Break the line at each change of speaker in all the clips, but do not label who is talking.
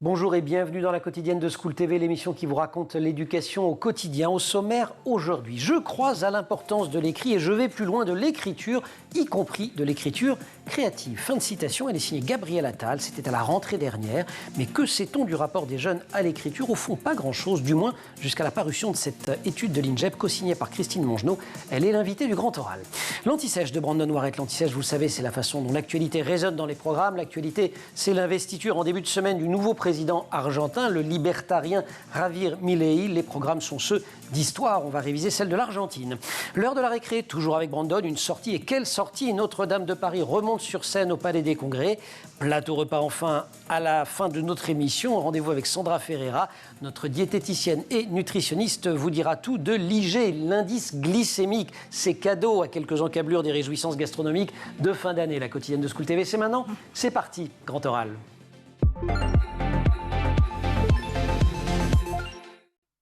Bonjour et bienvenue dans la quotidienne de School TV, l'émission qui vous raconte l'éducation au quotidien. Au sommaire aujourd'hui, je crois à l'importance de l'écrit et je vais plus loin de l'écriture, y compris de l'écriture créative. Fin de citation, elle est signée Gabriel Attal, c'était à la rentrée dernière. Mais que sait-on du rapport des jeunes à l'écriture? Au fond, pas grand-chose, du moins jusqu'à la parution de cette étude de l'INJEP co-signée par Christine Mongenot. Elle est l'invitée du Grand Oral. L'Anti-Sèche de Brandon Noiret. L'Anti-Sèche, vous le savez, c'est la façon dont l'actualité résonne dans les programmes. L'actualité, c'est l'investiture en début de semaine du nouveau président argentin, le libertarien Javier Milei. Les programmes sont ceux d'histoire. On va réviser celle de l'Argentine. L'heure de la récré, toujours avec Brandon, une sortie. Et quelle sortie! Notre-Dame de Paris remonte sur scène au Palais des Congrès. Plateau repas enfin à la fin de notre émission. Rendez-vous avec Sandra Ferreira, notre diététicienne et nutritionniste, vous dira tout de l'IG, l'indice glycémique. C'est cadeau à quelques encablures des réjouissances gastronomiques de fin d'année. La quotidienne de School TV, c'est maintenant. C'est parti, Grand Oral.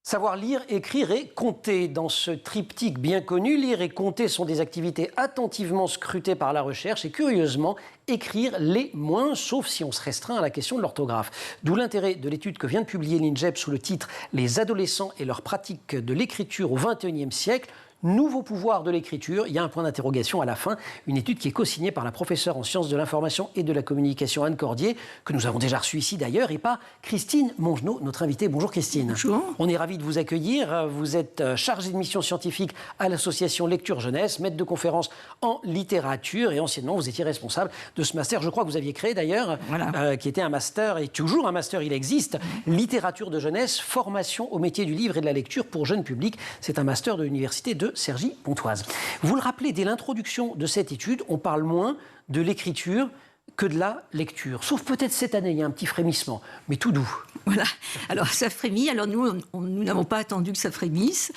Savoir lire, écrire et compter. Dans ce triptyque bien connu, lire et compter sont des activités attentivement scrutées par la recherche et curieusement, écrire les moins, sauf si on se restreint à la question de l'orthographe. D'où l'intérêt de l'étude que vient de publier l'INJEP sous le titre « Les adolescents et leur pratique de l'écriture au XXIe siècle ». Nouveau pouvoir de l'écriture, il y a un point d'interrogation à la fin, une étude qui est co-signée par la professeure en sciences de l'information et de la communication Anne Cordier, que nous avons déjà reçue ici d'ailleurs, et par Christine Mongenot, notre invitée. Bonjour Christine.
Bonjour. On
est ravis de vous accueillir. Vous êtes chargée de mission scientifique à l'association Lecture Jeunesse, maître de conférences en littérature, et anciennement vous étiez responsable de ce master, je crois que vous aviez créé d'ailleurs,
voilà.
Qui était un master, et toujours un master, il existe, littérature de jeunesse, formation au métier du livre et de la lecture pour jeunes publics. C'est un master de l'université de Cergy-Pontoise. Vous le rappelez, dès l'introduction de cette étude, on parle moins de l'écriture que de la lecture. Sauf peut-être cette année, il y a un petit frémissement, mais tout doux.
Voilà. Alors, ça frémit. Alors, nous n'avons pas attendu que ça frémisse,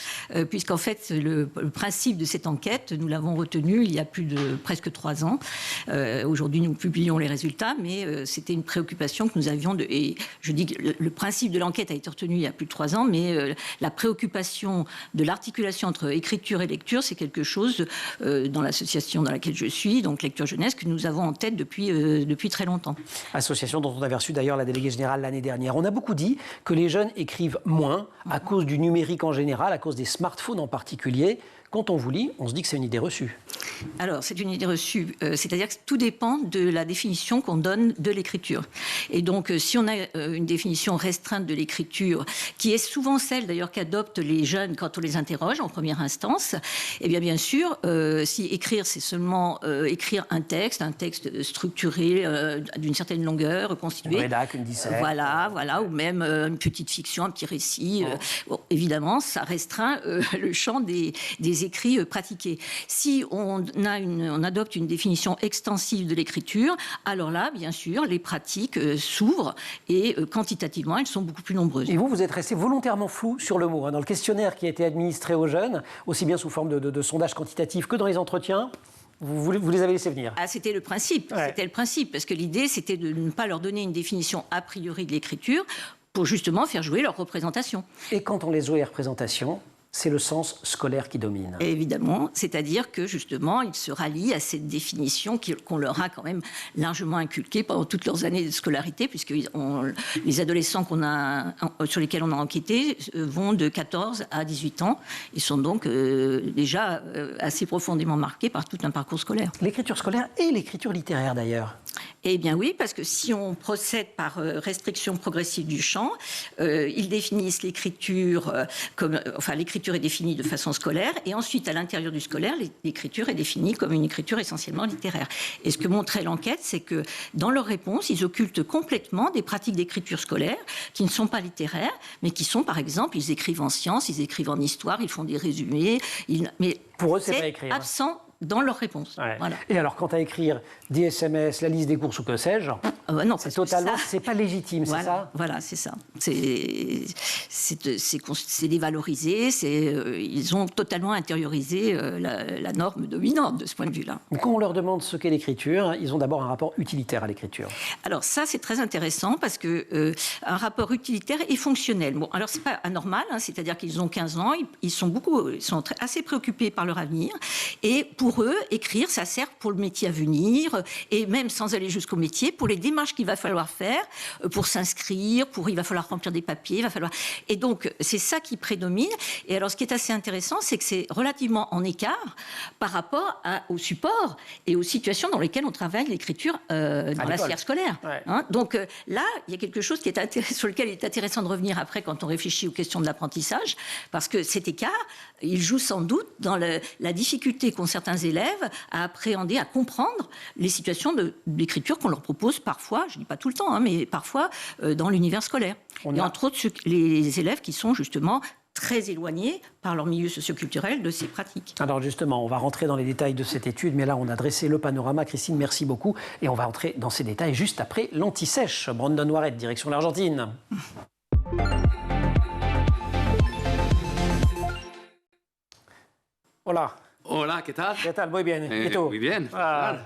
puisqu'en fait, le principe de cette enquête, nous l'avons retenu il y a presque 3 ans. Aujourd'hui, nous publions les résultats, mais c'était une préoccupation que nous avions. Et je dis que le principe de l'enquête a été retenu il y a plus de 3 ans, mais la préoccupation de l'articulation entre écriture et lecture, c'est quelque chose dans l'association dans laquelle je suis, donc Lecture Jeunesse, que nous avons en tête depuis très longtemps.
Association dont on avait reçu d'ailleurs la déléguée générale l'année dernière. On a beaucoup dit que les jeunes écrivent moins à cause du numérique en général, à cause des smartphones en particulier. Quand on vous lit, on se dit que c'est une idée reçue.
Alors, c'est une idée reçue. C'est-à-dire que tout dépend de la définition qu'on donne de l'écriture. Et donc, si on a une définition restreinte de l'écriture, qui est souvent celle, d'ailleurs, qu'adoptent les jeunes quand on les interroge en première instance, eh bien sûr, si écrire, c'est seulement écrire un texte structuré d'une certaine longueur, constitué.
Une rédac, une disserte.
Voilà, ou même une petite fiction, un petit récit. Bon, évidemment, ça restreint le champ des écrits pratiqués. Si on adopte une définition extensive de l'écriture, alors là, bien sûr, les pratiques s'ouvrent et quantitativement, elles sont beaucoup plus nombreuses.
Et vous êtes resté volontairement flou sur le mot. Dans le questionnaire qui a été administré aux jeunes, aussi bien sous forme de sondage quantitatif que dans les entretiens, vous les avez laissés venir.
Ah, c'était le principe. Ouais. C'était le principe, parce que l'idée, c'était de ne pas leur donner une définition a priori de l'écriture pour justement faire jouer leur représentation.
Et quand on les joue les représentations, c'est le sens scolaire qui domine.
Et évidemment, c'est-à-dire que justement, ils se rallient à cette définition qu'on leur a quand même largement inculquée pendant toutes leurs années de scolarité, puisque les adolescents sur lesquels on a enquêté vont de 14 à 18 ans. Ils sont donc déjà assez profondément marqués par tout un parcours scolaire.
L'écriture scolaire et l'écriture littéraire d'ailleurs.
Eh bien oui, parce que si on procède par restriction progressive du champ, ils définissent l'écriture l'écriture est définie de façon scolaire, et ensuite, à l'intérieur du scolaire, l'écriture est définie comme une écriture essentiellement littéraire. Et ce que montrait l'enquête, c'est que dans leurs réponses, ils occultent complètement des pratiques d'écriture scolaire qui ne sont pas littéraires, mais qui sont, par exemple, ils écrivent en sciences, ils écrivent en histoire, ils font des résumés, mais
pour eux, c'est pas écrire.
Absent dans leurs réponses.
Ouais.
Voilà.
Et alors, quant à écrire des SMS, la liste des courses ou que sais-je,
non,
c'est totalement, c'est pas légitime,
voilà,
c'est ça?
Voilà, c'est ça. C'est dévalorisé, ils ont totalement intériorisé la norme dominante de ce point de vue-là.
Quand on leur demande ce qu'est l'écriture, ils ont d'abord un rapport utilitaire à l'écriture.
Alors ça, c'est très intéressant parce que un rapport utilitaire et fonctionnel. Bon, alors c'est pas anormal, c'est-à-dire qu'ils ont 15 ans, ils sont assez préoccupés par leur avenir, et pour eux, écrire, ça sert pour le métier à venir, et même sans aller jusqu'au métier, pour les démarrer démarches qu'il va falloir faire pour s'inscrire, il va falloir remplir des papiers, Et donc, c'est ça qui prédomine. Et alors, ce qui est assez intéressant, c'est que c'est relativement en écart par rapport au support et aux situations dans lesquelles on travaille l'écriture dans la sphère scolaire.
Ouais.
Donc là, il y a quelque chose sur lequel il est intéressant de revenir après quand on réfléchit aux questions de l'apprentissage, parce que cet écart, il joue sans doute dans la difficulté qu'ont certains élèves à appréhender, à comprendre les situations d'écriture qu'on leur propose parfois, je ne dis pas tout le temps, mais parfois dans l'univers scolaire. Et entre autres, les élèves qui sont justement très éloignés par leur milieu socioculturel de ces pratiques.
Alors justement, on va rentrer dans les détails de cette étude, mais là on a dressé le panorama. Christine, merci beaucoup. Et on va entrer dans ces détails juste après l'anti-sèche. Brandon Warret, direction l'Argentine. Hola.
Hola, ¿qué tal?
¿Qué tal? Muy bien. ¿Y tú?
Muy bien.
Ah.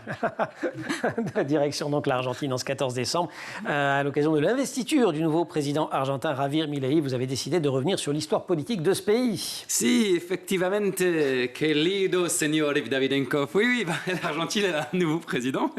Direction donc l'Argentine en ce 14 décembre. À l'occasion de l'investiture du nouveau président argentin Javier Milei, vous avez décidé de revenir sur l'histoire politique de ce pays.
Si, effectivamente, querido señor Davidenko. Oui, l'Argentine a un nouveau président,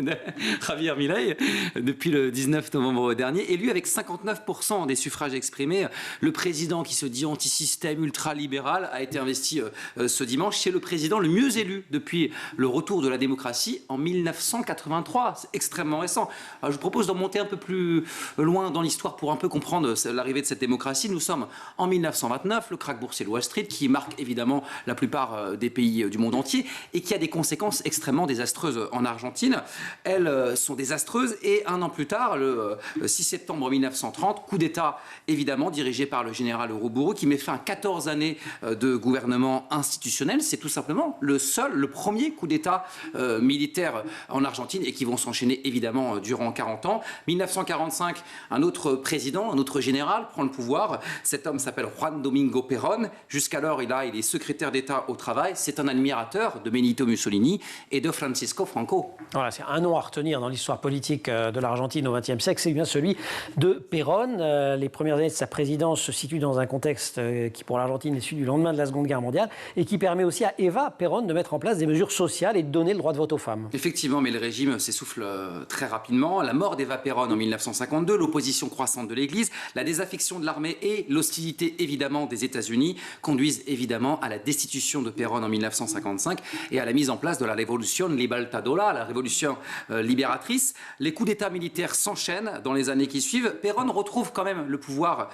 Javier Milei, depuis le 19 novembre dernier, élu avec 59% des suffrages exprimés. Le président qui se dit anti-système, ultra-libéral, a été investi ce dimanche. C'est le président le mieux élu depuis le retour de la démocratie en 1983. C'est extrêmement récent. Alors, je vous propose d'en monter un peu plus loin dans l'histoire pour un peu comprendre l'arrivée de cette démocratie. Nous sommes en 1929, le krach boursier de Wall Street qui marque évidemment la plupart des pays du monde entier et qui a des conséquences extrêmement désastreuses en Argentine. Elles sont désastreuses et un an plus tard, le 6 septembre 1930, coup d'État évidemment dirigé par le général Uriburu qui met fin à 14 années de gouvernement institutionnel. C'est tout simplement le premier coup d'État militaire en Argentine et qui vont s'enchaîner évidemment durant 40 ans. 1945, un autre président, un autre général prend le pouvoir. Cet homme s'appelle Juan Domingo Perón. Jusqu'alors, il est secrétaire d'État au travail. C'est un admirateur de Benito Mussolini et de Francisco Franco.
Voilà, c'est un nom à retenir dans l'histoire politique de l'Argentine au XXe siècle, c'est bien celui de Perón. Les premières années de sa présidence se situent dans un contexte qui, pour l'Argentine, est celui du lendemain de la Seconde Guerre mondiale et qui permet aussi à Eva Perón de mettre en place des mesures sociales et de donner le droit de vote aux femmes.
Effectivement, mais le régime s'essouffle très rapidement. La mort d'Eva Perón en 1952, l'opposition croissante de l'Église, la désaffection de l'armée et l'hostilité évidemment des États-Unis conduisent évidemment à la destitution de Perón en 1955 et à la mise en place de la Révolution Libertadora, la révolution libératrice. Les coups d'État militaires s'enchaînent dans les années qui suivent. Perón retrouve quand même le pouvoir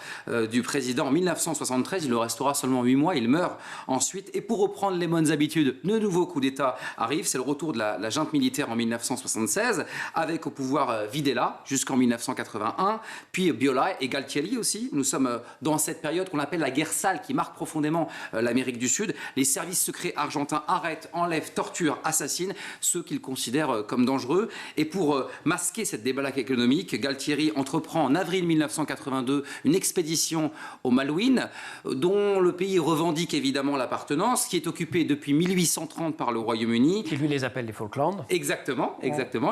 du président en 1973. Il le restera seulement 8 mois. Il meurt ensuite. Et pour reprendre les bonnes habitudes, de nouveau coup d'État arrive. C'est le retour de la junte militaire en 1976, avec au pouvoir Videla jusqu'en 1981, puis Biola et Galtieri aussi. Nous sommes dans cette période qu'on appelle la guerre sale, qui marque profondément l'Amérique du Sud. Les services secrets argentins arrêtent, enlèvent, torturent, assassinent ceux qu'ils considèrent comme dangereux. Et pour masquer cette débâcle économique, Galtieri entreprend en avril 1982 une expédition aux Malouines, dont le pays revendique évidemment l'appartenance, qui est occupée depuis 1830 par le Royaume-Uni.
Qui lui les appelle les Falklands.
Exactement,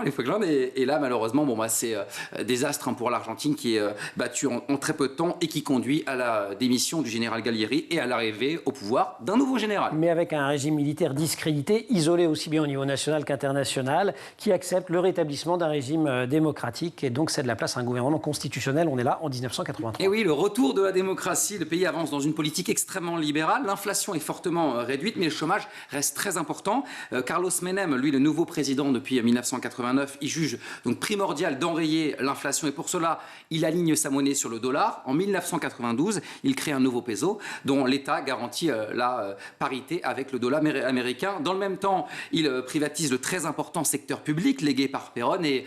les Falklands. Et là, malheureusement, c'est désastre pour l'Argentine qui est battue en très peu de temps et qui conduit à la démission du général Gallieri et à l'arrivée au pouvoir d'un nouveau général.
Mais avec un régime militaire discrédité, isolé aussi bien au niveau national qu'international, qui accepte le rétablissement d'un régime démocratique et donc cède la place à un gouvernement constitutionnel. On est là en 1983.
Et oui, le retour de la démocratie, le pays avance dans une politique extrêmement libérale. L'inflation est fortement réduite, mais le chômage reste très important. Carlos Menem, lui, le nouveau président depuis 1989, il juge donc primordial d'enrayer l'inflation et pour cela, il aligne sa monnaie sur le dollar. En 1992, il crée un nouveau peso dont l'État garantit la parité avec le dollar américain. Dans le même temps, il privatise le très important secteur public légué par Perón et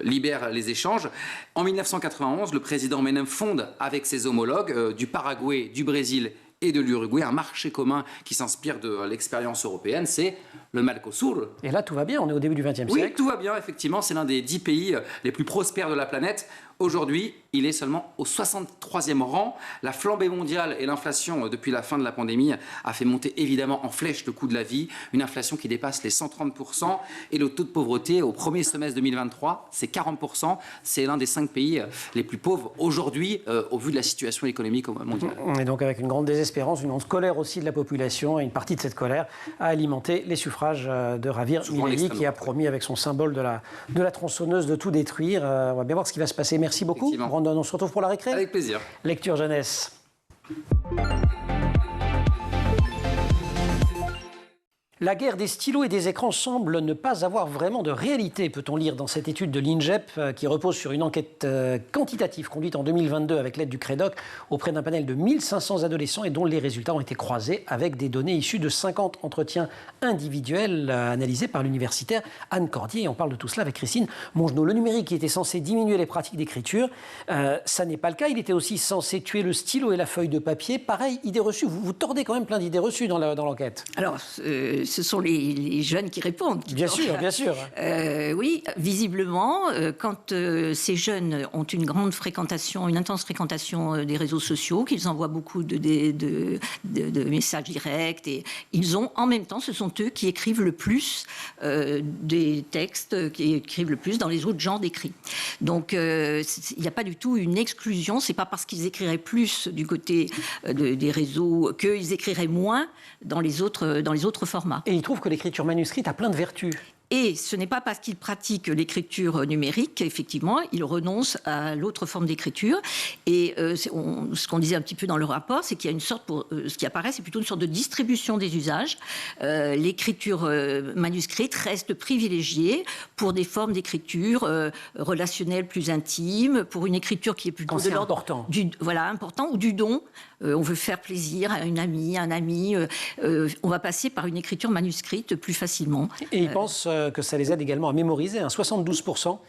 libère les échanges. En 1991, le président Menem fonde avec ses homologues du Paraguay, du Brésil et de l'Uruguay un marché commun qui s'inspire de l'expérience européenne, c'est le Mercosur.
Et là, tout va bien, on est au début du XXe siècle.
Oui, tout va bien, effectivement. C'est l'un des 10 pays les plus prospères de la planète. Aujourd'hui, il est seulement au 63e rang. La flambée mondiale et l'inflation depuis la fin de la pandémie a fait monter évidemment en flèche le coût de la vie. Une inflation qui dépasse les 130%. Et le taux de pauvreté au premier semestre 2023, c'est 40%. C'est l'un des 5 pays les plus pauvres aujourd'hui au vu de la situation économique mondiale.
Et donc avec une grande désespérance, une grande colère aussi de la population. Et une partie de cette colère a alimenté les suffrages de Javier Milei qui a promis avec son symbole de la tronçonneuse de tout détruire. On va bien voir ce qui va se passer. Merci beaucoup. Brandon, on se retrouve pour la récré.
Avec plaisir.
Lecture jeunesse. La guerre des stylos et des écrans semble ne pas avoir vraiment de réalité, peut-on lire dans cette étude de l'INJEP qui repose sur une enquête quantitative conduite en 2022 avec l'aide du CREDOC auprès d'un panel de 1500 adolescents et dont les résultats ont été croisés avec des données issues de 50 entretiens individuels analysés par l'universitaire Anne Cordier. Et on parle de tout cela avec Christine Mongenot. Le numérique qui était censé diminuer les pratiques d'écriture, ça n'est pas le cas. Il était aussi censé tuer le stylo et la feuille de papier. Pareil, idées reçues. Vous tordez quand même plein d'idées reçues dans l'enquête.
Alors, ce sont les jeunes qui répondent.
Bien sûr, bien sûr.
Oui, visiblement, quand ces jeunes ont une grande fréquentation, une intense fréquentation des réseaux sociaux, qu'ils envoient beaucoup de messages directs, et ils ont, en même temps, ce sont eux qui écrivent le plus des textes, qui écrivent le plus dans les autres genres d'écrits. Donc, il n'y a pas du tout une exclusion. C'est pas parce qu'ils écriraient plus du côté des réseaux qu'ils écriraient moins dans les autres formats.
Et il trouve que l'écriture manuscrite a plein de vertus.
Et ce n'est pas parce qu'ils pratiquent l'écriture numérique qu'effectivement, ils renoncent à l'autre forme d'écriture. Et ce qu'on disait un petit peu dans le rapport, c'est qu'il y a une sorte, ce qui apparaît, c'est plutôt une sorte de distribution des usages. L'écriture manuscrite reste privilégiée pour des formes d'écriture relationnelles plus intimes, pour une écriture qui est plutôt de l'ordre
important.
Important, ou du don. On veut faire plaisir à une amie, un ami. On va passer par une écriture manuscrite plus facilement.
Et ils pensent que ça les aide également à mémoriser. 72%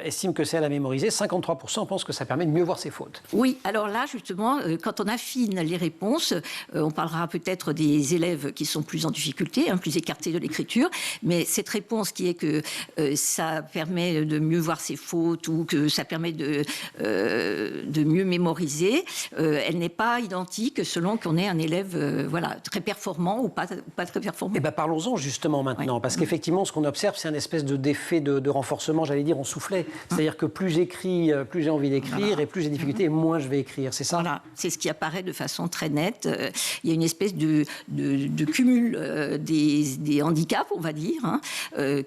estiment que c'est à la mémoriser. 53% pensent que ça permet de mieux voir ses fautes.
Oui, alors là, justement, quand on affine les réponses, on parlera peut-être des élèves qui sont plus en difficulté, plus écartés de l'écriture. Mais cette réponse qui est que ça permet de mieux voir ses fautes ou que ça permet de mieux mémoriser, elle n'est pas identique selon qu'on est un élève très performant ou pas très performant.
Eh bien, parlons-en justement maintenant, oui. Parce qu'effectivement, ce qu'on observe, c'est un espèce d'effet de renforcement, j'allais dire, en soufflet. C'est-à-dire que plus j'écris, plus j'ai envie d'écrire, et plus j'ai des difficultés, et moins je vais écrire, c'est ça ?
Voilà, c'est ce qui apparaît de façon très nette. Il y a une espèce de cumul des handicaps, on va dire,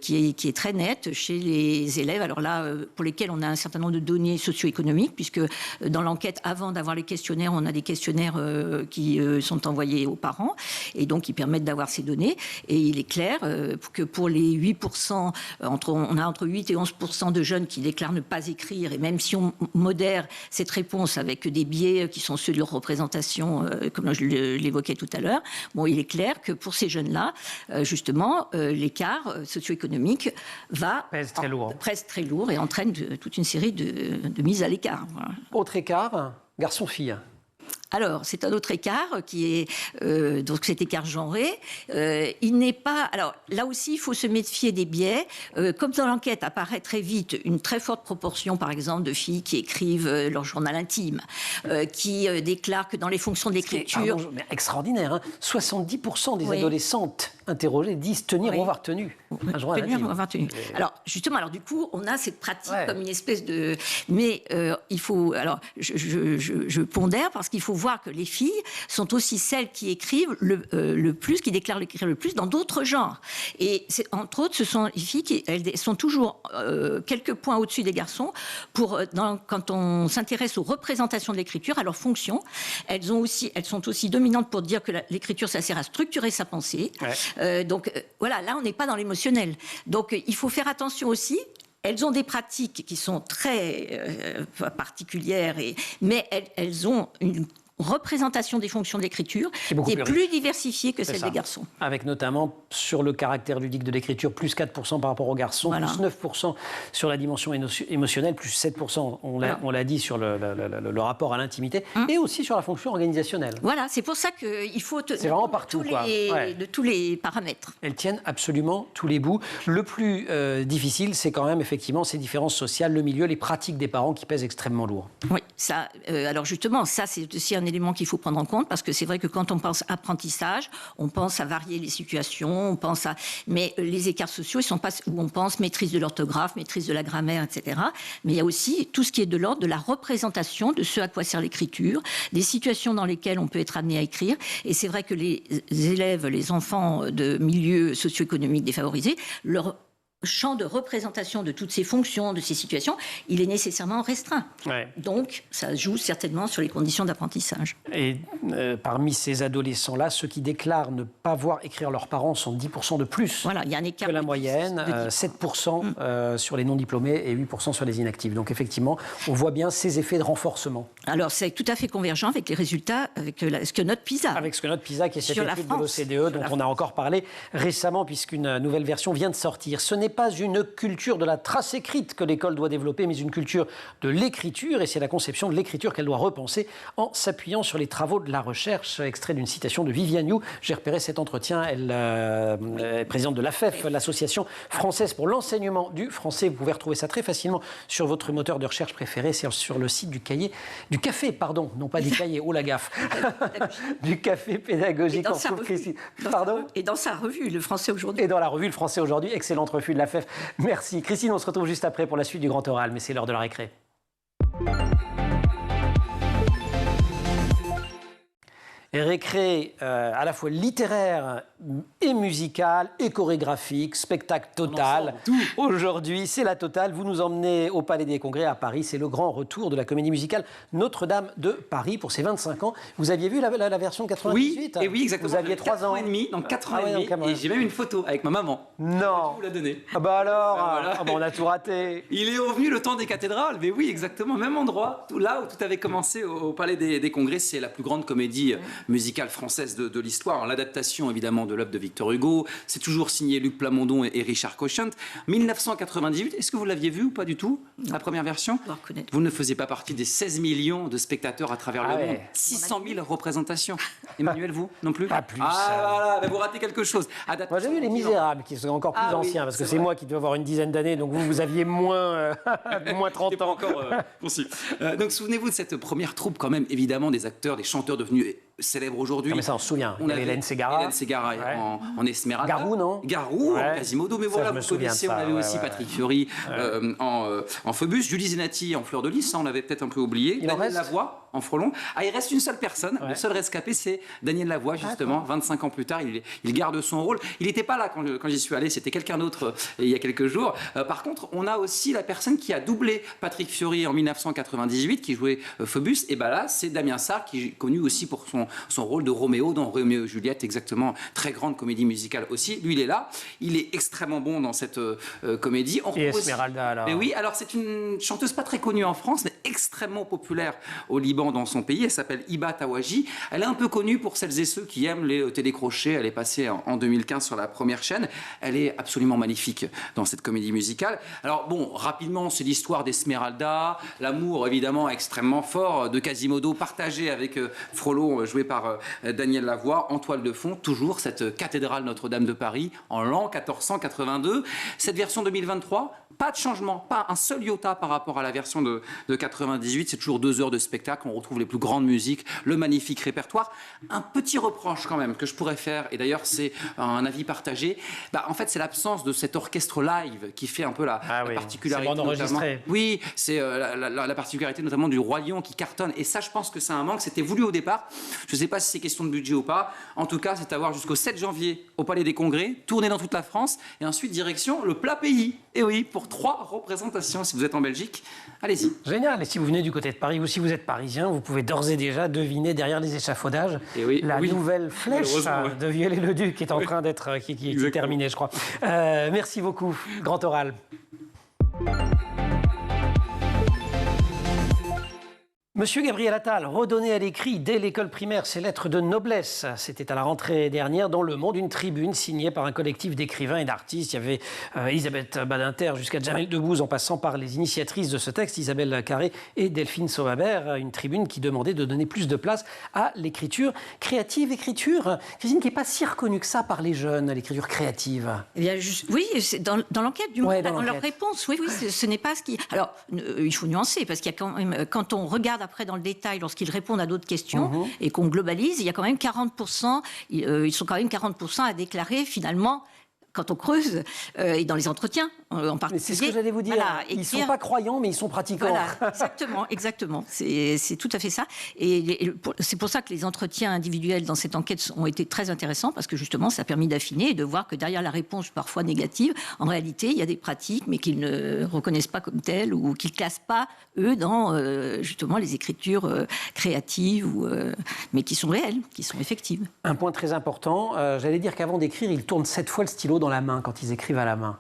qui est très nette chez les élèves. Alors là, pour lesquels on a un certain nombre de données socio-économiques, puisque dans l'enquête, avant d'avoir les questionnaires, on a des questionnaires qui sont envoyés aux parents, et donc qui permettent d'avoir ces données. Et il est clair que pour les 8%, on a entre 8 et 11% de jeunes qui déclarent ne pas écrire, et même si on modère cette réponse avec des biais qui sont ceux de leur représentation, comme je l'évoquais tout à l'heure, il est clair que pour ces jeunes-là, justement, l'écart socio-économique pèse très lourd et entraîne toute une série de mises à l'écart. Voilà.
Autre écart, garçon-fille.
Alors, c'est un autre écart qui est donc cet écart genré. Il n'est pas. Alors là aussi, il faut se méfier des biais. Comme dans l'enquête apparaît très vite une très forte proportion, par exemple, de filles qui écrivent leur journal intime, qui déclarent que dans les fonctions d'écriture.
Mais extraordinaire, hein, 70% des adolescentes interrogées disent tenir ou avoir tenu un journal intime.
Avoir tenu. Alors justement, du coup, on a cette pratique comme une espèce de. Mais il faut. Alors, je pondère parce qu'il faut voir que les filles sont aussi celles qui écrivent le plus, qui déclarent écrire le plus dans d'autres genres. Et entre autres, ce sont les filles qui elles sont toujours quelques points au-dessus des garçons. Quand on s'intéresse aux représentations de l'écriture, à leur fonction, elles sont aussi dominantes pour dire que l'écriture, ça sert à structurer sa pensée. Donc voilà, là, on n'est pas dans l'émotionnel. Donc il faut faire attention aussi. Elles ont des pratiques qui sont très particulières, mais elles ont une représentation des fonctions de l'écriture qui est plus diversifiée que celle des garçons.
Avec notamment sur le caractère ludique de l'écriture, plus 4% par rapport aux garçons, plus 9% sur la dimension émotionnelle, plus 7%, on l'a dit, sur le rapport à l'intimité, et aussi sur la fonction organisationnelle.
Voilà, c'est pour ça qu'il faut
c'est vraiment partout,
de tous les paramètres.
Elles tiennent absolument tous les bouts. Le plus difficile, c'est quand même effectivement ces différences sociales, le milieu, les pratiques des parents qui pèsent extrêmement lourd.
Oui, ça, alors justement, ça c'est aussi un élément qu'il faut prendre en compte, parce que c'est vrai que quand on pense apprentissage, on pense à varier les situations, mais les écarts sociaux, ils sont pas où on pense maîtrise de l'orthographe, maîtrise de la grammaire, etc. Mais il y a aussi tout ce qui est de l'ordre de la représentation de ce à quoi sert l'écriture, des situations dans lesquelles on peut être amené à écrire. Et c'est vrai que les élèves, les enfants de milieux socio-économiques défavorisés, leur champ de représentation de toutes ces fonctions, de ces situations, il est nécessairement restreint. Ouais. Donc, ça joue certainement sur les conditions d'apprentissage.
Et parmi ces adolescents-là, ceux qui déclarent ne pas voir écrire leurs parents sont 10% de plus
il y a un écart
que la moyenne, 7% sur les non-diplômés et 8% sur les inactifs. Donc, effectivement, on voit bien ces effets de renforcement.
Alors, c'est tout à fait convergent avec les résultats, avec ce que note PISA.
Avec ce que note PISA, qui est cette étude de l'OCDE, dont on a encore parlé récemment, puisqu'une nouvelle version vient de sortir. Ce n'est pas une culture de la trace écrite que l'école doit développer, mais une culture de l'écriture, et c'est la conception de l'écriture qu'elle doit repenser en s'appuyant sur les travaux de la recherche. Extrait d'une citation de Viviane You. J'ai repéré cet entretien. Elle est présidente de l'AFEF, l'Association française pour l'enseignement du français. Vous pouvez retrouver ça très facilement sur votre moteur de recherche préféré, c'est sur le site du café, non pas du cahier, oh la gaffe, du café pédagogique.
Et dans sa revue, Le Français aujourd'hui.
Et dans la revue Le Français aujourd'hui, excellente revue de l'AFEF. Merci. Christine, on se retrouve juste après pour la suite du Grand Oral, mais c'est l'heure de la récré. Récré à la fois littéraire et musical et chorégraphique, spectacle total. Aujourd'hui, c'est la totale. Vous nous emmenez au Palais des Congrès à Paris. C'est le grand retour de la comédie musicale Notre-Dame de Paris pour ses 25 ans. Vous aviez vu la version 98 ?
Oui, exactement.
Vous aviez 3 ans.
4 ans et demi, donc 4 ans et demi. Et j'ai même une photo avec ma maman.
Non.
Je vous la donner.
Ah bah alors, on a tout raté.
Il est revenu le temps des cathédrales. Mais oui, exactement. Même endroit. Là où tout avait commencé au Palais des Congrès, c'est la plus grande comédie musicale française de l'histoire. L'adaptation, évidemment, de l'œuvre de Victor Hugo. C'est toujours signé Luc Plamondon et Richard Cochant. 1998, est-ce que vous l'aviez vu ou pas du tout, la première version ? Vous ne faisiez pas partie des 16 millions de spectateurs à travers le monde. 600 000 représentations. Emmanuel, vous non plus ?
Pas plus.
Voilà, vous ratez quelque chose.
Moi, j'ai vu Les Misérables, qui sont encore plus anciens, parce que c'est moi qui dois avoir une dizaine d'années, donc vous aviez moins 30 ans.
Encore donc souvenez-vous de cette première troupe, quand même, évidemment, des acteurs, des chanteurs devenus célèbres aujourd'hui.
Mais ça, on se souvient. Il y avait Hélène Ségara.
En Esmeralda.
Garou, non ?
Garou, en Quasimodo. Mais voilà, vous connaissez, on avait aussi Patrick Fiori en Phœbus, Julie Zenati en Fleur de Lys, ça on l'avait peut-être un peu oublié. Daniel Lavoie en Frelon. Il reste une seule personne, le seul rescapé, c'est Daniel Lavoie, justement. 25 ans plus tard, il garde son rôle. Il n'était pas là quand j'y suis allé, c'était quelqu'un d'autre il y a quelques jours. Par contre, on a aussi la personne qui a doublé Patrick Fiori en 1998, qui jouait Phœbus. Et là, c'est Damien Sarr, qui est connu aussi pour son rôle de Roméo dans Roméo et Juliette, exactement, très grande comédie musicale aussi. Lui, il est là, il est extrêmement bon dans cette comédie.
Et Esmeralda, alors.
Mais oui, alors c'est une chanteuse pas très connue en France, mais extrêmement populaire au Liban, dans son pays. Elle s'appelle Hiba Tawaji. Elle est un peu connue pour celles et ceux qui aiment les télécrochets. Elle est passée en 2015 sur la première chaîne. Elle est absolument magnifique dans cette comédie musicale. Alors bon, rapidement, c'est l'histoire d'Esmeralda, l'amour évidemment extrêmement fort de Quasimodo, partagé avec Frollo, joué par Daniel Lavoie, en toile de fond, toujours cette cathédrale Notre-Dame de Paris en l'an 1482. Cette version 2023, pas de changement, pas un seul iota par rapport à la version de 98. C'est toujours 2 heures de spectacle, on retrouve les plus grandes musiques, le magnifique répertoire. Un petit reproche quand même que je pourrais faire, et d'ailleurs c'est un avis partagé, en fait c'est l'absence de cet orchestre live qui fait un peu la particularité.
C'est enregistré.
Oui, c'est la particularité notamment du Roi Lion qui cartonne, et ça je pense que c'est un manque, c'était voulu au départ. Je ne sais pas si c'est question de budget ou pas. En tout cas, c'est à voir jusqu'au 7 janvier au Palais des Congrès, tourné dans toute la France, et ensuite direction le plat pays. Et oui, pour 3 représentations. Si vous êtes en Belgique, allez-y.
Génial. Et si vous venez du côté de Paris ou si vous êtes parisien, vous pouvez d'ores et déjà deviner derrière les échafaudages la nouvelle flèche de Viollet-le-Duc qui est en train d'être qui est terminée, je crois. Merci beaucoup. Grand Oral. Monsieur Gabriel Attal, redonner à l'écrit dès l'école primaire ses lettres de noblesse. C'était à la rentrée dernière dans Le Monde, une tribune signée par un collectif d'écrivains et d'artistes. Il y avait Elisabeth Badinter jusqu'à Jamel Debbouze en passant par les initiatrices de ce texte, Isabelle Carré et Delphine Sauvabert. Une tribune qui demandait de donner plus de place à l'écriture créative. Écriture, Christine, qui n'est pas si reconnue que ça par les jeunes, l'écriture créative.
Eh bien, oui, c'est dans l'enquête du Monde, dans leur
l'enquête.
réponse. Oui, ce n'est pas ce qui... Alors, il faut nuancer, parce qu'il y a quand même, quand on regarde après dans le détail, lorsqu'ils répondent à d'autres questions et qu'on globalise, il y a quand même 40%, ils sont quand même 40% à déclarer finalement, quand on creuse, et dans les entretiens en particulier.
Mais c'est ce que j'allais vous dire.
Voilà,
ils ne sont pas croyants, mais ils sont pratiquants.
Voilà, exactement. C'est tout à fait ça. Et c'est pour ça que les entretiens individuels dans cette enquête ont été très intéressants, parce que justement, ça a permis d'affiner et de voir que derrière la réponse parfois négative, en réalité, il y a des pratiques, mais qu'ils ne reconnaissent pas comme telles ou qu'ils ne classent pas, eux, dans justement les écritures créatives, mais qui sont réelles, qui sont effectives.
Un point très important, j'allais dire qu'avant d'écrire, ils tournent 7 fois le stylo dans la main quand ils écrivent à la main.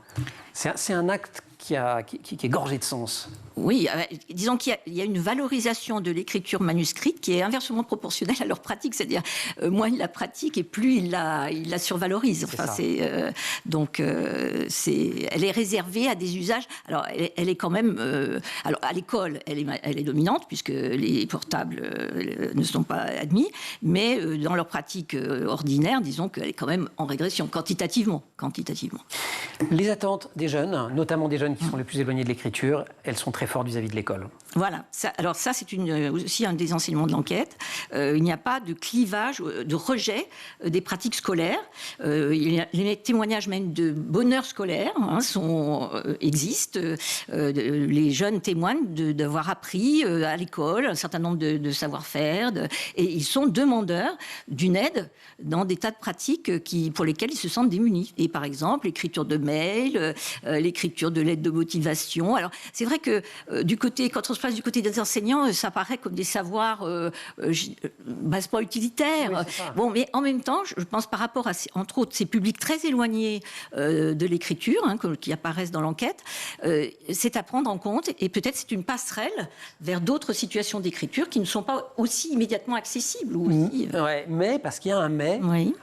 C'est un acte qui est gorgé de sens.
Oui, disons qu'il y a une valorisation de l'écriture manuscrite qui est inversement proportionnelle à leur pratique. C'est-à-dire, moins ils la pratiquent et plus ils la survalorisent. Enfin, elle est réservée à des usages. Alors, elle est quand même... alors, à l'école, elle est dominante, puisque les portables ne sont pas admis. Mais dans leur pratique ordinaire, disons qu'elle est quand même en régression, quantitativement.
Les attentes des jeunes, notamment des jeunes qui sont les plus éloignés de l'écriture, elles sont très fortes vis-à-vis de l'école.
Voilà. Alors ça, c'est aussi un des enseignements de l'enquête. Il n'y a pas de clivage, de rejet des pratiques scolaires. Les témoignages même de bonheur scolaire existent. Les jeunes témoignent d'avoir appris à l'école un certain nombre de savoir-faire. Et ils sont demandeurs d'une aide dans des tas de pratiques pour lesquelles ils se sentent démunis. Et par exemple, l'écriture de mails, l'écriture de lettres de motivation. Alors, c'est vrai que quand on se place du côté des enseignants, ça paraît comme des savoirs bassement utilitaires.
Oui,
bon, mais en même temps, je pense par rapport à, entre autres, ces publics très éloignés de l'écriture, qui apparaissent dans l'enquête, c'est à prendre en compte, et peut-être c'est une passerelle vers d'autres situations d'écriture qui ne sont pas aussi immédiatement accessibles.
Ouais, mais, parce qu'il y a un mais,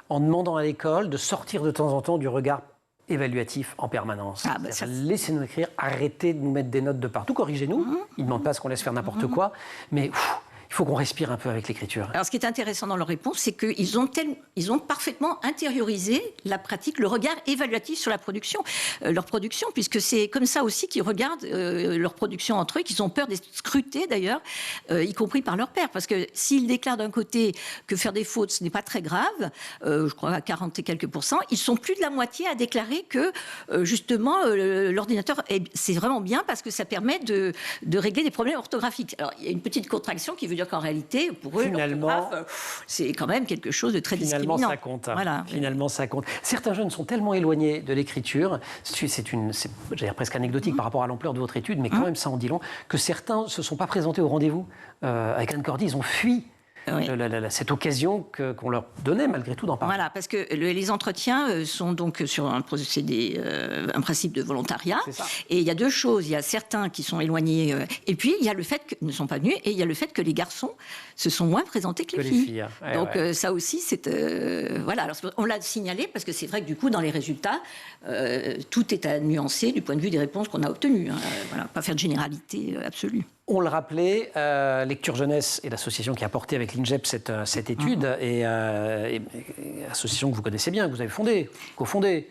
en demandant à l'école de sortir de temps en temps du regard évaluatif en permanence. Laissez-nous écrire, arrêtez de nous mettre des notes de partout, corrigez-nous. Ils ne demandent pas à ce qu'on laisse faire n'importe quoi, mais il faut qu'on respire un peu avec l'écriture.
Alors, ce qui est intéressant dans leur réponse, c'est qu'ils ont parfaitement intériorisé la pratique, le regard évaluatif sur la production, leur production, puisque c'est comme ça aussi qu'ils regardent leur production entre eux, qu'ils ont peur d'être scrutés d'ailleurs, y compris par leur père. Parce que s'ils déclarent d'un côté que faire des fautes, ce n'est pas très grave, je crois à 40 et quelques %, ils sont plus de la moitié à déclarer que justement l'ordinateur, c'est vraiment bien parce que ça permet de régler des problèmes orthographiques. Alors, il y a une petite contraction qui veut dire qu'en réalité, pour eux, l'orthographe, c'est quand même quelque chose de très discriminant.
Finalement, ça compte. Voilà. Finalement, ça compte. Certains jeunes sont tellement éloignés de l'écriture, c'est presque anecdotique par rapport à l'ampleur de votre étude, mais quand même, ça en dit long, que certains ne se sont pas présentés au rendez-vous avec Anne Cordy. Ils ont fui cette occasion qu'on leur donnait malgré tout d'en parler.
Voilà, parce que les entretiens sont donc sur un procédé, un principe de volontariat. Et il y a deux choses. Il y a certains qui sont éloignés, et puis il y a le fait qu'ils ne sont pas venus, et il y a le fait que les garçons se sont moins présentés que les filles. Donc ça aussi, c'est... voilà, alors on l'a signalé, parce que c'est vrai que du coup, dans les résultats, tout est à nuancer du point de vue des réponses qu'on a obtenues. Voilà, pas faire de généralité absolue.
On le rappelait, Lecture Jeunesse est l'association qui a porté avec l'INJEP cette étude, et association que vous connaissez bien, que vous avez cofondée.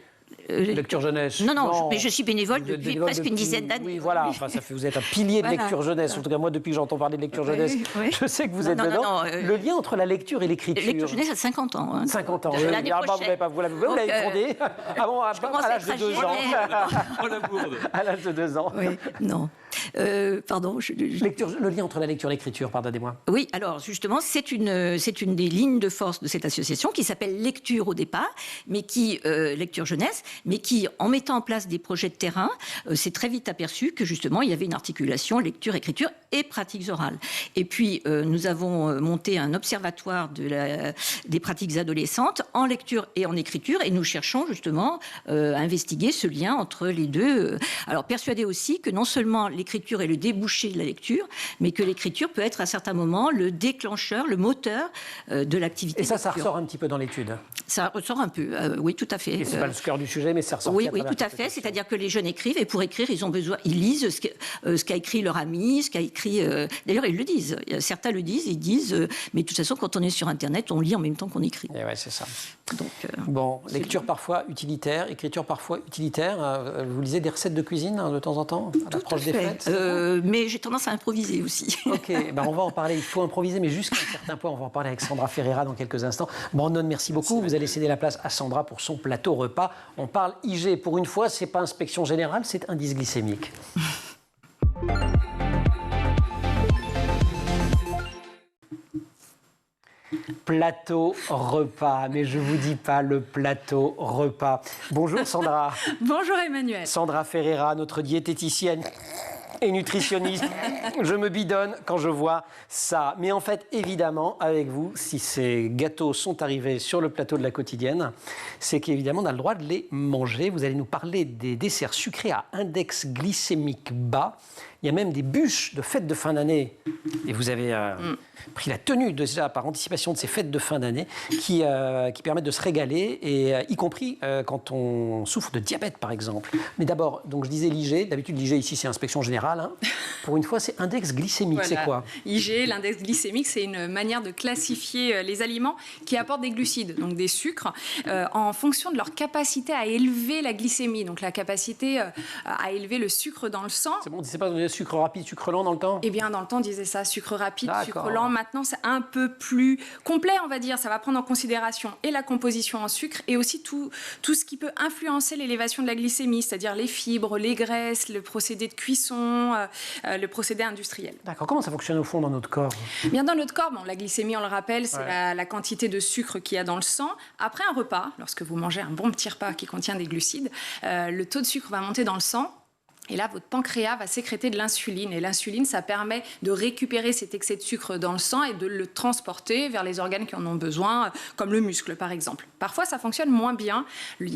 Lecture Jeunesse.
Non, mais je suis bénévole depuis presque une dizaine d'années.
Oui, voilà, enfin, vous êtes un pilier de Lecture Jeunesse. En tout cas, moi, depuis que j'entends parler de Lecture Jeunesse, je sais que vous êtes dedans. Le lien entre la lecture et l'écriture.
Lecture Jeunesse a 50 ans.
50 ans, vous l'avez fondé à l'âge de 2 ans. À l'âge de 2 ans.
Oui, non. Pardon.
Le lien entre la lecture et l'écriture, pardonnez-moi.
Oui, alors justement, c'est une des lignes de force de cette association qui s'appelle Lecture au départ, mais Lecture Jeunesse, mais qui, en mettant en place des projets de terrain, s'est très vite aperçu que justement, il y avait une articulation lecture-écriture et pratiques orales. Et puis, nous avons monté un observatoire des pratiques adolescentes en lecture et en écriture, et nous cherchons justement à investiguer ce lien entre les deux. Alors, persuadés aussi que non seulement l'écriture l'écriture est le débouché de la lecture, mais que l'écriture peut être à certains moments le déclencheur, le moteur de l'activité.
Et ça
lecture.
ressort un petit peu dans l'étude.
Ça ressort un peu, oui, tout à fait.
Et c'est pas le cœur du sujet, mais ça ressort.
Oui, tout à fait. C'est-à-dire que les jeunes écrivent, et pour écrire, ils lisent ce qu'a écrit leur ami, ce qu'a écrit. D'ailleurs, ils le disent. Certains le disent, ils disent. Mais de toute façon, quand on est sur Internet, on lit en même temps qu'on écrit.
Et ouais, c'est ça.
Donc,
bon, lecture parfois utilitaire, écriture parfois utilitaire. Vous lisez des recettes de cuisine de temps en temps à l'approche des fêtes.
Mais j'ai tendance à improviser aussi.
Ok, on va en parler. Il faut improviser, mais jusqu'à un certain point, on va en parler avec Sandra Ferreira dans quelques instants. Brandon, merci beaucoup. Vous allez céder la place à Sandra pour son plateau repas. On parle IG. Pour une fois, c'est pas inspection générale, c'est indice glycémique. Plateau repas, mais je vous dis pas le plateau repas. Bonjour Sandra.
Bonjour Emmanuel.
Sandra Ferreira, notre diététicienne et nutritionniste. Je me bidonne quand je vois ça. Mais en fait, évidemment, avec vous, si ces gâteaux sont arrivés sur le plateau de la quotidienne, c'est qu'évidemment, on a le droit de les manger. Vous allez nous parler des desserts sucrés à index glycémique bas. Il y a même des bûches de fêtes de fin d'année. Et vous avez pris la tenue déjà par anticipation de ces fêtes de fin d'année qui permettent de se régaler, et y compris quand on souffre de diabète, par exemple. Mais d'abord, donc je disais l'IG. D'habitude, l'IG ici, c'est inspection générale. Hein. Pour une fois, c'est index glycémique. Voilà. C'est quoi?
IG, l'index glycémique, c'est une manière de classifier les aliments qui apportent des glucides, donc des sucres, en fonction de leur capacité à élever la glycémie, donc la capacité à élever le sucre dans le sang.
C'est bon, c'est pas sucre rapide, sucre lent dans le temps?
Eh bien, dans le temps, on disait ça, sucre rapide, sucre lent. Maintenant, c'est un peu plus complet, on va dire. Ça va prendre en considération et la composition en sucre et aussi tout ce qui peut influencer l'élévation de la glycémie, c'est-à-dire les fibres, les graisses, le procédé de cuisson, le procédé industriel.
D'accord. Comment ça fonctionne au fond dans notre corps?
Eh bien, dans notre corps, la glycémie, on le rappelle, c'est la quantité de sucre qu'il y a dans le sang. Après un repas, lorsque vous mangez un bon petit repas qui contient des glucides, le taux de sucre va monter dans le sang. Et là, votre pancréas va sécréter de l'insuline. Et l'insuline, ça permet de récupérer cet excès de sucre dans le sang et de le transporter vers les organes qui en ont besoin, comme le muscle, par exemple. Parfois, ça fonctionne moins bien.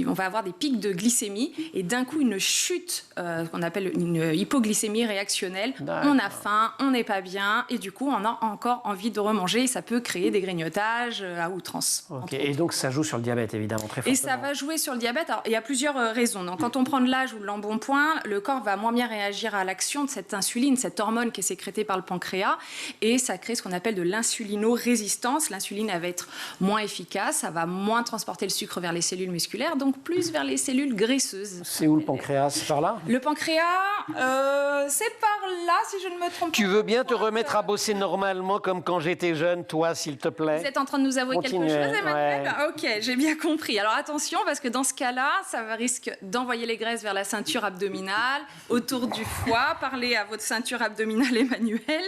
On va avoir des pics de glycémie et d'un coup, une chute qu'on appelle une hypoglycémie réactionnelle. On a faim, on n'est pas bien et du coup, on a encore envie de remanger et ça peut créer des grignotages à outrance.
Ok. Et donc, ça joue sur le diabète, évidemment, très fortement.
Et ça va jouer sur le diabète. Alors, il y a plusieurs raisons. Donc, quand on prend de l'âge ou de l'embonpoint, le corps va moins bien réagir à l'action de cette insuline, cette hormone qui est sécrétée par le pancréas, et ça crée ce qu'on appelle de l'insulinorésistance. L'insuline, elle va être moins efficace, ça va moins transporter le sucre vers les cellules musculaires, donc plus vers les cellules graisseuses. C'est
où le pancréas? C'est par là?
Le pancréas, c'est par là, si je ne me trompe pas.
Tu veux bien te remettre à bosser normalement comme quand j'étais jeune, toi, s'il te plaît?
Vous êtes en train de nous avouer quelque chose, Emmanuel? Ouais. Ok, j'ai bien compris. Alors attention, parce que dans ce cas-là, ça risque d'envoyer les graisses vers la ceinture abdominale, autour du foie. Parlez à votre ceinture abdominale, Emmanuel.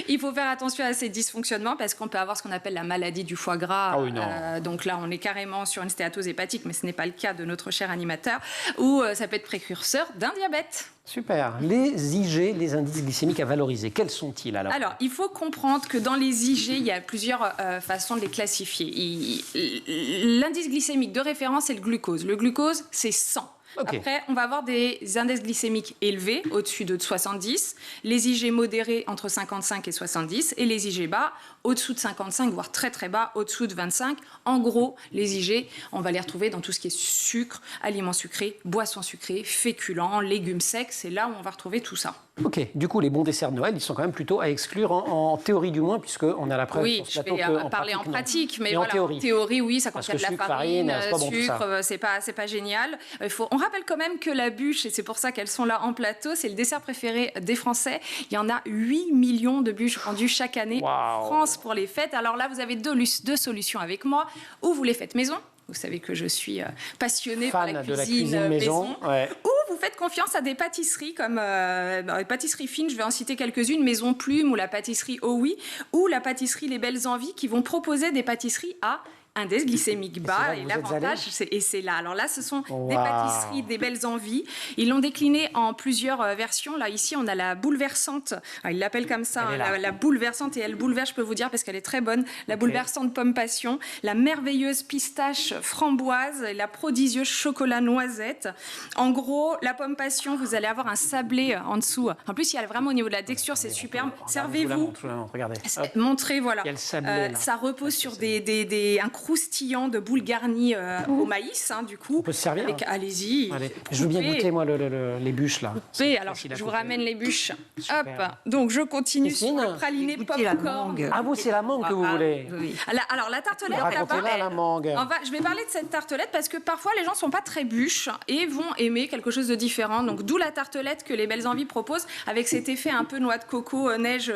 Il faut faire attention à ces dysfonctionnements parce qu'on peut avoir ce qu'on appelle la maladie du foie gras.
Ah oui, non.
Donc là, on est carrément sur une stéatose hépatique, mais ce n'est pas le cas de notre cher animateur, ou ça peut être précurseur d'un diabète.
Super. Les IG, les indices glycémiques à valoriser, quels sont-ils alors?
Alors, il faut comprendre que dans les IG, il y a plusieurs façons de les classifier. L'indice glycémique de référence, c'est le glucose. Le glucose, c'est 100. Okay. Après, on va avoir des index glycémiques élevés, au-dessus de 70, les IG modérés entre 55 et 70, et les IG bas, au-dessous de 55, voire très très bas, au-dessous de 25. En gros, les IG, on va les retrouver dans tout ce qui est sucre, aliments sucrés, boissons sucrées, féculents, légumes secs, c'est là où on va retrouver tout ça.
Ok, du coup, les bons desserts de Noël, ils sont quand même plutôt à exclure, en théorie du moins, puisqu'on a la preuve
sur ce plateau. Oui, je vais parler en pratique, mais voilà, en théorie, oui, ça contient de la farine, sucre, c'est pas génial. On rappelle quand même que la bûche, et c'est pour ça qu'elles sont là en plateau, c'est le dessert préféré des Français. Il y en a 8 millions de bûches vendues chaque année en France pour les fêtes. Alors là, vous avez deux solutions avec moi. Ou vous les faites maison. Vous savez que je suis passionnée par la cuisine maison. Ouais. Ou vous faites confiance à des pâtisseries comme les pâtisseries fines, je vais en citer quelques-unes, Maison Plume ou la pâtisserie Oh Oui, ou la pâtisserie Les Belles Envies, qui vont proposer des pâtisseries à index glycémique bas.
Et
Et
c'est là que vous êtes
l'avantage, c'est là. Alors là, ce sont des
Waouh.
pâtisseries, des belles envies. Ils l'ont décliné en plusieurs versions. Là, ici, on a la bouleversante. Alors, ils l'appellent comme ça,
Elle est
hein,
là.
la bouleversante. Et elle bouleverse, je peux vous dire, parce qu'elle est très bonne. La bouleversante pomme passion, la merveilleuse pistache framboise, et la prodigieuse chocolat noisette. En gros, la pomme passion, vous allez avoir un sablé en dessous. En plus, il y a vraiment au niveau de la texture, c'est superbe. Servez-vous.
Je vous la montre, regardez. Hop.
Montrez, voilà.
Il y a le sablé, là.
Ça repose sur un croustillant de boules garnies au maïs, hein, du coup.
On peut se servir,
Avec-
hein.
Allez-y.
Allez, je veux bien
coupez.
goûter, moi, les bûches, là.
Oui, alors
facile à
je vous
couper.
ramène les bûches.
Super.
Hop, donc je continue sur
Christine,
le praliné
Goûtez la
popcorn.
mangue.
Ah, vous, c'est la mangue que vous
Ah,
voulez.
oui.
Alors la tartelette,
Racontez-la, la mangue.
je vais parler de cette tartelette parce que parfois les gens ne sont pas très bûches et vont aimer quelque chose de différent. Donc d'où la tartelette que les Belles Envies proposent avec cet effet un peu noix de coco, neige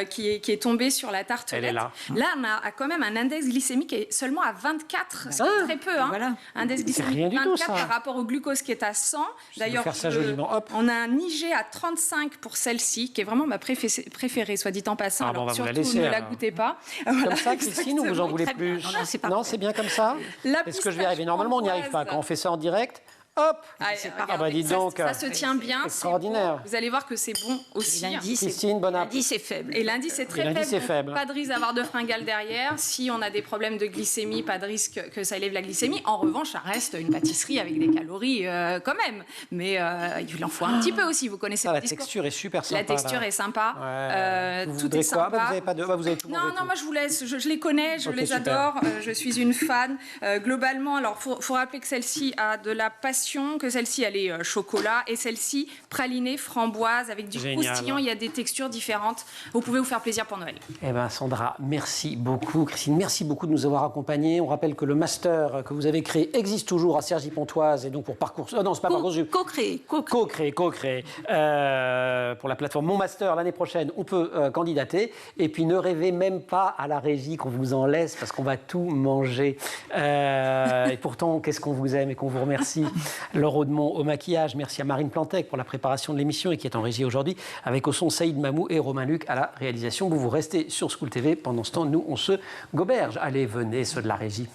qui est tombé sur la tartelette.
Elle est là.
Là, on a quand même un index glycémique qui est seulement à 24. C'est
Ah,
très peu. Hein.
voilà.
Index glycémique
rien du tout,
24
ça.
par rapport au glucose qui est à 100. D'ailleurs,
faire ça joliment. Hop.
on a un IG à 35 pour celle-ci qui est vraiment ma préférée, soit dit en passant.
Ah bon, on va vous la
surtout,
laisser,
ne la
alors.
goûtez pas.
Comme
Voilà,
ça, Christine, ou vous en voulez
Très
plus?
bien. Non, c'est pas
Non,
parfait.
c'est bien comme ça.
La
Est-ce que je vais
pistache
arriver? Normalement, on n'y arrive pas.
framboise.
Quand on fait ça en direct, hop.
Regardez,
bah, dites donc.
ça se tient bien. c'est
Extraordinaire.
bon. Vous allez voir que c'est bon aussi.
L'indice,
Christine, bon app.
l'indice est faible.
Et l'indice c'est très
Et l'indice
faible,
est faible.
donc pas de risque d'avoir de fringales derrière. Si on a des problèmes de glycémie, pas de risque que ça élève la glycémie. En revanche, ça reste une pâtisserie avec des calories quand même. Mais il en faut un petit peu aussi. Vous connaissez
Ah,
le
la
discours.
texture est super sympa.
La texture
là.
est sympa.
Ouais. Vous
Tout
voudrez
est
quoi?
sympa.
Bah, vous avez pas de. Bah, vous avez tout
Non,
mangé,
non,
tout.
moi je vous laisse, je les connais, je
Ok,
les
super.
adore, je suis une fan. Globalement, alors faut rappeler que celle-ci a de la passion, que celle-ci elle est chocolat et celle-ci pralinée framboise avec du
Génial.
croustillant, il y a des textures différentes. Vous pouvez vous faire plaisir pour Noël.
Eh bien, Sandra, merci beaucoup. Christine, merci beaucoup de nous avoir accompagnés. On rappelle que le master que vous avez créé existe toujours à Cergy-Pontoise et donc pour Parcoursup. Non, c'est pas Parcoursup.
Co-créé.
Co-créé. Pour la plateforme Mon Master, l'année prochaine, on peut candidater. Et puis, ne rêvez même pas à la régie qu'on vous en laisse parce qu'on va tout manger. Et pourtant, qu'est-ce qu'on vous aime et qu'on vous remercie. Laure Audemont au maquillage. Merci à Marine Plantec pour la préparation de l'émission et qui est en régie aujourd'hui. Avec au son Saïd Mamou et Romain Luc à la réalisation. Vous restez sur School TV. Pendant ce temps, nous, on se goberge. Allez, venez, ceux de la régie.